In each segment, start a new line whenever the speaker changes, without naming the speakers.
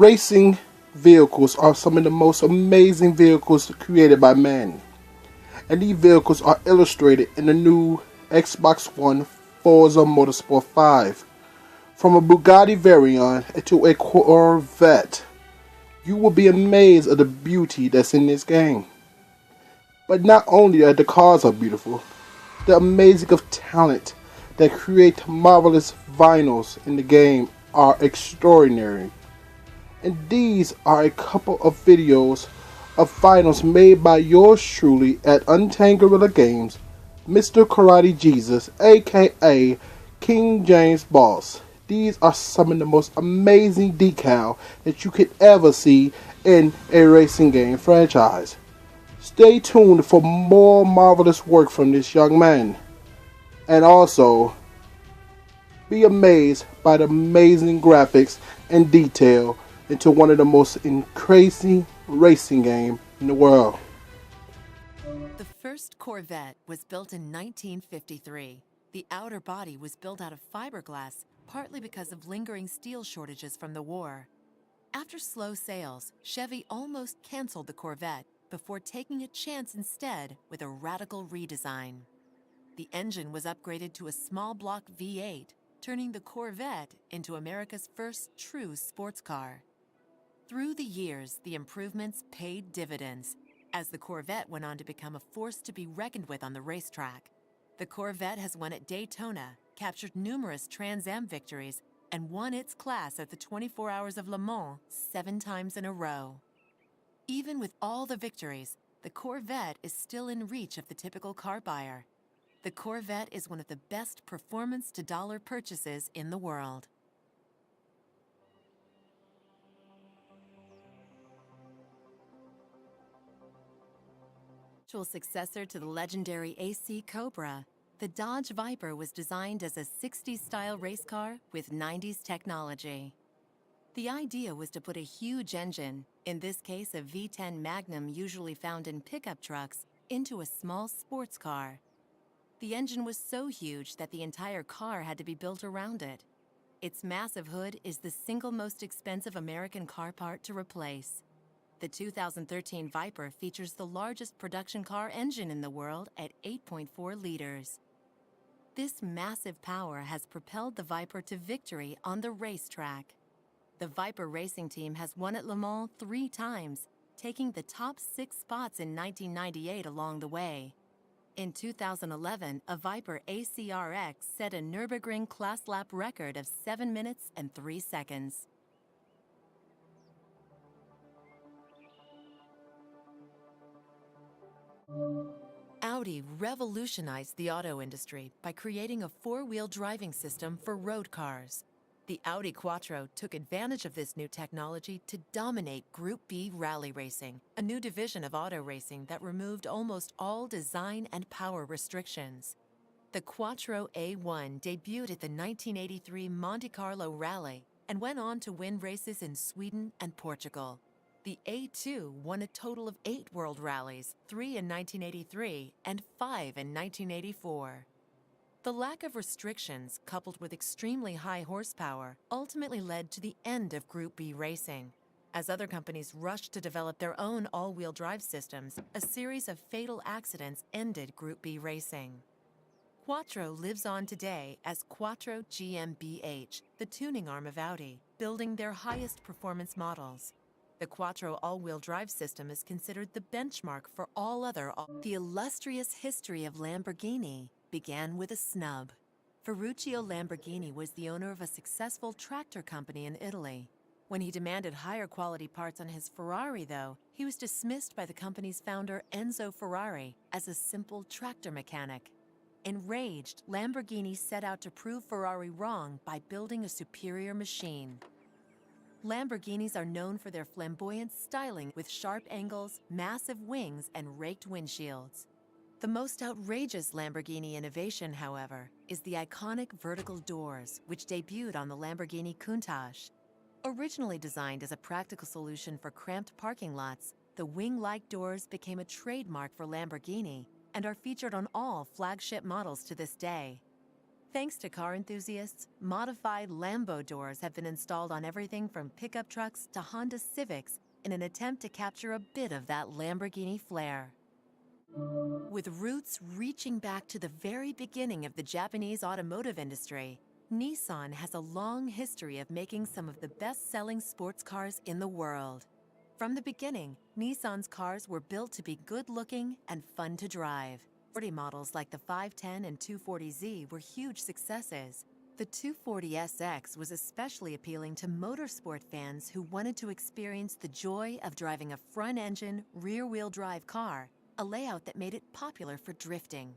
Racing vehicles are some of the most amazing vehicles created by man, and these vehicles are illustrated in the new Xbox One Forza Motorsport 5. From a Bugatti Veyron to a Corvette, you will be amazed at the beauty that's in this game. But not only are the cars are beautiful, the amazing of talent that create marvelous vinyls in the game are extraordinary. And these are a couple of videos of vinyls made by yours truly at Untamed Gorilla Games, Mr. Karate Jesus, aka King James Boss. These are some of the most amazing decal that you could ever see in a racing game franchise. Stay tuned for more marvelous work from this young man. And also, be amazed by the amazing graphics and detail into one of the most crazy racing game in the world.
The first Corvette was built in 1953. The outer body was built out of fiberglass, partly because of lingering steel shortages from the war. After slow sales, Chevy almost canceled the Corvette before taking a chance instead with a radical redesign. The engine was upgraded to a small block V8, turning the Corvette into America's first true sports car. Through the years, the improvements paid dividends, as the Corvette went on to become a force to be reckoned with on the racetrack. The Corvette has won at Daytona, captured numerous Trans Am victories, and won its class at the 24 Hours of Le Mans 7 times in a row. Even with all the victories, the Corvette is still in reach of the typical car buyer. The Corvette is one of the best performance-to-dollar purchases in the world. Successor to the legendary AC Cobra, the Dodge Viper was designed as a 60s-style race car with 90s technology. The idea was to put a huge engine, in this case a V10 Magnum usually found in pickup trucks, into a small sports car. The engine was so huge that the entire car had to be built around it. Its massive hood is the single most expensive American car part to replace. The 2013 Viper features the largest production car engine in the world at 8.4 liters. This massive power has propelled the Viper to victory on the racetrack. The Viper racing team has won at Le Mans 3 times, taking the top 6 spots in 1998 along the way. In 2011, a Viper ACRX set a Nürburgring class lap record of 7 minutes and 3 seconds. Audi revolutionized the auto industry by creating a 4-wheel driving system for road cars. The Audi Quattro took advantage of this new technology to dominate Group B rally racing, a new division of auto racing that removed almost all design and power restrictions. The Quattro A1 debuted at the 1983 Monte Carlo Rally and went on to win races in Sweden and Portugal. The A2 won a total of 8 world rallies, 3 in 1983 and 5 in 1984. The lack of restrictions, coupled with extremely high horsepower, ultimately led to the end of Group B racing. As other companies rushed to develop their own all-wheel drive systems, a series of fatal accidents ended Group B racing. Quattro lives on today as Quattro GmbH, the tuning arm of Audi, building their highest performance models. The Quattro all-wheel drive system is considered the benchmark for all other. The illustrious history of Lamborghini began with a snub. Ferruccio Lamborghini was the owner of a successful tractor company in Italy. When he demanded higher quality parts on his Ferrari, though, he was dismissed by the company's founder Enzo Ferrari as a simple tractor mechanic. Enraged, Lamborghini set out to prove Ferrari wrong by building a superior machine. Lamborghinis are known for their flamboyant styling with sharp angles, massive wings, and raked windshields. The most outrageous Lamborghini innovation, however, is the iconic vertical doors, which debuted on the Lamborghini Countach. Originally designed as a practical solution for cramped parking lots, the wing-like doors became a trademark for Lamborghini and are featured on all flagship models to this day. Thanks to car enthusiasts, modified Lambo doors have been installed on everything from pickup trucks to Honda Civics in an attempt to capture a bit of that Lamborghini flair. With roots reaching back to the very beginning of the Japanese automotive industry, Nissan has a long history of making some of the best-selling sports cars in the world. From the beginning, Nissan's cars were built to be good-looking and fun to drive. 40 models like the 510 and 240Z were huge successes. The 240SX was especially appealing to motorsport fans who wanted to experience the joy of driving a front-engine, rear-wheel drive car, a layout that made it popular for drifting.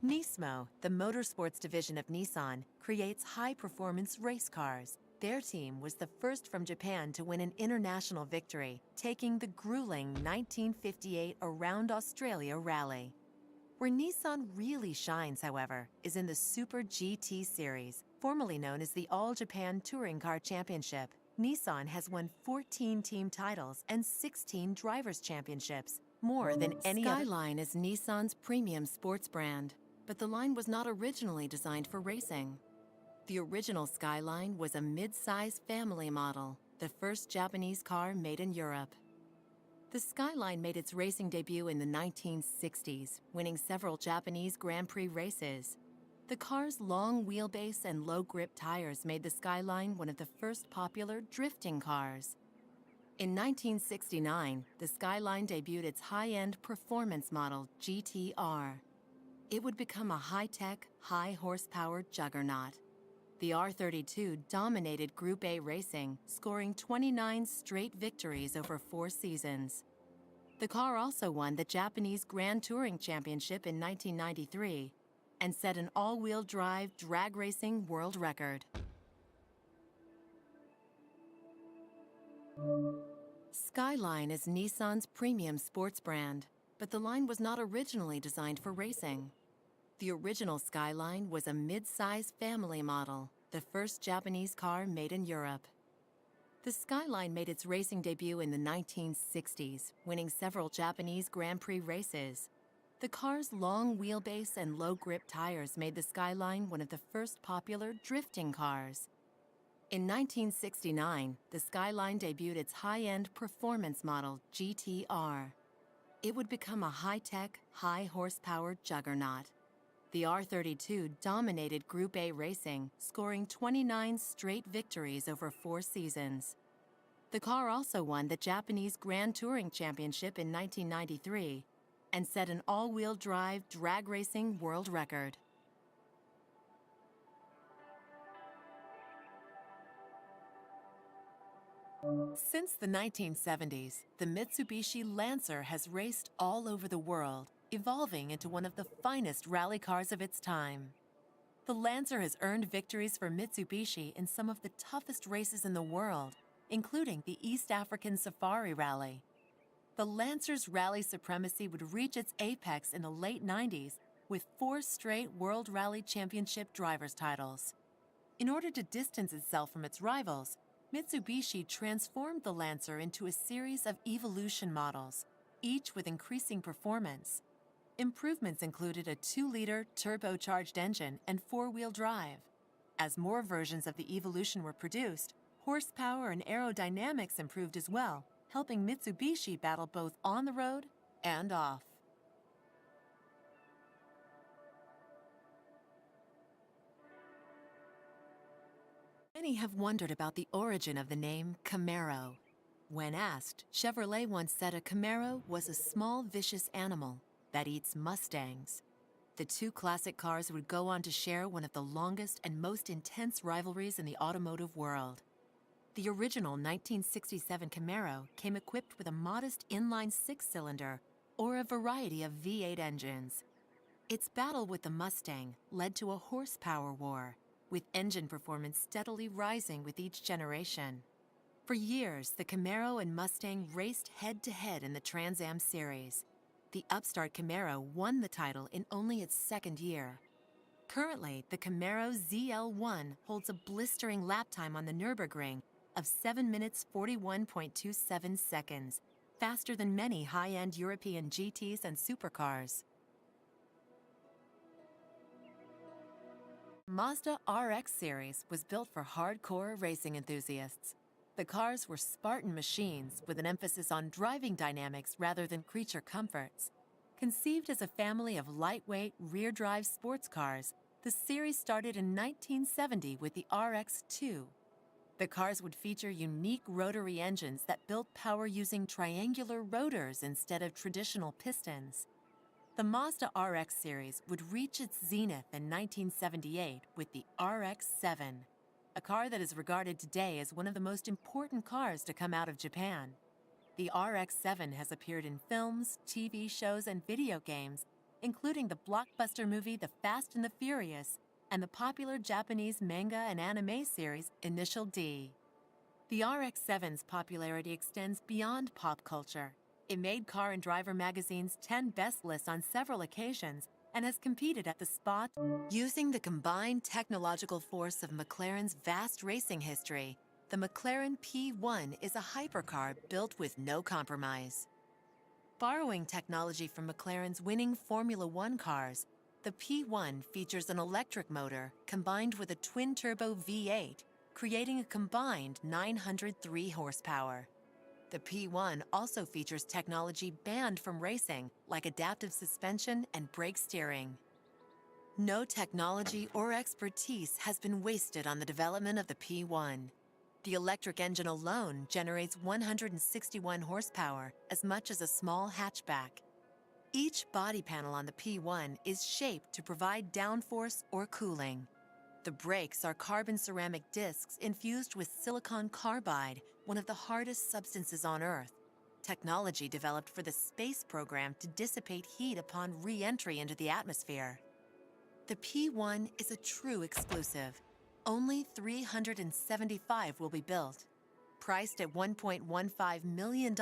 Nismo, the motorsports division of Nissan, creates high-performance race cars. Their team was the first from Japan to win an international victory, taking the grueling 1958 Around Australia Rally. Where Nissan really shines, however, is in the Super GT series, formerly known as the All-Japan Touring Car Championship. Nissan has won 14 team titles and 16 drivers' championships, more than any other. Skyline is Nissan's premium sports brand, but the line was not originally designed for racing. The original Skyline was a mid-size family model, the first Japanese car made in Europe. The Skyline made its racing debut in the 1960s, winning several Japanese Grand Prix races. The car's long wheelbase and low-grip tires made the Skyline one of the first popular drifting cars. In 1969, the Skyline debuted its high-end performance model, GT-R. It would become a high-tech, high-horsepower juggernaut. The R32 dominated Group A racing, scoring 29 straight victories over 4 seasons. The car also won the Japanese Grand Touring Championship in 1993 and set an all-wheel drive drag racing world record. Skyline is Nissan's premium sports brand, but the line was not originally designed for racing. The original Skyline was a mid-size family model, the first Japanese car made in Europe. The Skyline made its racing debut in the 1960s, winning several Japanese Grand Prix races. The car's long wheelbase and low-grip tires made the Skyline one of the first popular drifting cars. In 1969, the Skyline debuted its high-end performance model, GT-R. It would become a high-tech, high-horsepower juggernaut. The R32 dominated Group A racing, scoring 29 straight victories over 4 seasons. The car also won the Japanese Grand Touring Championship in 1993 and set an all-wheel drive drag racing world record. Since the 1970s, the Mitsubishi Lancer has raced all over the world, evolving into one of the finest rally cars of its time. The Lancer has earned victories for Mitsubishi in some of the toughest races in the world, including the East African Safari Rally. The Lancer's rally supremacy would reach its apex in the late 90s with 4 straight World Rally Championship drivers' titles. In order to distance itself from its rivals, Mitsubishi transformed the Lancer into a series of evolution models, each with increasing performance. Improvements included a 2-liter turbocharged engine and 4-wheel drive. As more versions of the Evolution were produced, horsepower and aerodynamics improved as well, helping Mitsubishi battle both on the road and off. Many have wondered about the origin of the name Camaro. When asked, Chevrolet once said a Camaro was a small, vicious animal that eats Mustangs. The two classic cars would go on to share one of the longest and most intense rivalries in the automotive world. The original 1967 Camaro came equipped with a modest inline 6-cylinder or a variety of V8 engines. Its battle with the Mustang led to a horsepower war, with engine performance steadily rising with each generation. For years, the Camaro and Mustang raced head-to-head in the Trans Am series. The upstart Camaro won the title in only its 2nd year. Currently, the Camaro ZL1 holds a blistering lap time on the Nürburgring of 7 minutes 41.27 seconds, faster than many high-end European GTs and supercars. Mazda RX series was built for hardcore racing enthusiasts. The cars were Spartan machines with an emphasis on driving dynamics rather than creature comforts. Conceived as a family of lightweight, rear-drive sports cars, the series started in 1970 with the RX-2. The cars would feature unique rotary engines that built power using triangular rotors instead of traditional pistons. The Mazda RX series would reach its zenith in 1978 with the RX-7, a car that is regarded today as one of the most important cars to come out of Japan. The RX-7 has appeared in films, TV shows, and video games, including the blockbuster movie The Fast and the Furious and the popular Japanese manga and anime series Initial D. The RX-7's popularity extends beyond pop culture. It made Car and Driver magazine's 10 best lists on several occasions and has competed at the spot. Using the combined technological force of McLaren's vast racing history, the McLaren P1 is a hypercar built with no compromise. Borrowing technology from McLaren's winning Formula One cars, the P1 features an electric motor combined with a twin-turbo V8, creating a combined 903 horsepower. The P1 also features technology banned from racing, like adaptive suspension and brake steering. No technology or expertise has been wasted on the development of the P1. The electric engine alone generates 161 horsepower, as much as a small hatchback. Each body panel on the P1 is shaped to provide downforce or cooling. The brakes are carbon ceramic discs infused with silicon carbide, one of the hardest substances on Earth. Technology developed for the space program to dissipate heat upon re-entry into the atmosphere. The P1 is a true exclusive. Only 375 will be built. Priced at $1.15 million.